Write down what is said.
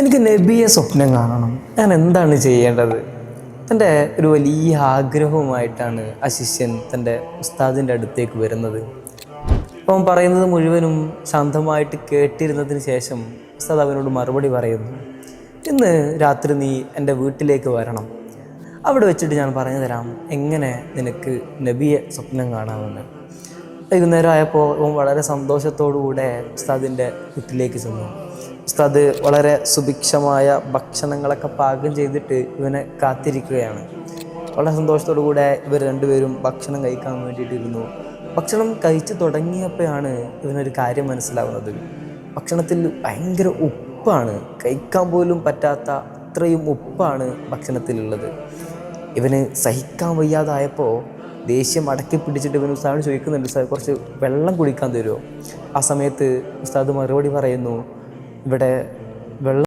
എനിക്ക് നബിയെ സ്വപ്നം കാണണം. ഞാൻ എന്താണ് ചെയ്യേണ്ടത്? തൻ്റെ ഒരു വലിയ ആഗ്രഹവുമായിട്ടാണ് ആ ശിഷ്യൻ തൻ്റെ ഉസ്താദിൻ്റെ അടുത്തേക്ക് വരുന്നത്. അപ്പം പറയുന്നത് മുഴുവനും ശാന്തമായിട്ട് കേട്ടിരുന്നതിന് ശേഷം ഉസ്താദ് അവനോട് മറുപടി പറയുന്നു, ഇന്ന് രാത്രി നീ എൻ്റെ വീട്ടിലേക്ക് വരണം. അവിടെ വെച്ചിട്ട് ഞാൻ പറഞ്ഞു തരാം എങ്ങനെ നിനക്ക് നബിയെ സ്വപ്നം കാണാമെന്ന്. വൈകുന്നേരം ആയപ്പോൾ അവൻ വളരെ സന്തോഷത്തോടുകൂടെ ഉസ്താദിൻ്റെ വീട്ടിലേക്ക് ചെന്നു. ഉസ്താദ് വളരെ സുഭിക്ഷമായ ഭക്ഷണങ്ങളൊക്കെ പാകം ചെയ്തിട്ട് ഇവനെ കാത്തിരിക്കുകയാണ്. വളരെ സന്തോഷത്തോടു കൂടെ ഇവർ രണ്ടുപേരും ഭക്ഷണം കഴിക്കാൻ വേണ്ടിയിട്ടിരുന്നു. ഭക്ഷണം കഴിച്ചു തുടങ്ങിയപ്പോഴാണ് ഇവനൊരു കാര്യം മനസ്സിലാവുന്നത്. ഭക്ഷണത്തിൽ ഭയങ്കര ഉപ്പാണ്, കഴിക്കാൻ പോലും പറ്റാത്ത അത്രയും ഉപ്പാണ് ഭക്ഷണത്തിലുള്ളത്. ഇവന് സഹിക്കാൻ വയ്യാതായപ്പോൾ ദേഷ്യം അടക്കി പിടിച്ചിട്ട് ഇവൻ ഉസ്താദിനോട് ചോദിക്കുന്നുണ്ട്, ഉസ്താദ് കുറച്ച് വെള്ളം കുടിക്കാൻ തരുമോ? ആ സമയത്ത് ഉസ്താദ് മറുപടി പറയുന്നു, ഇവിടെ വെള്ളം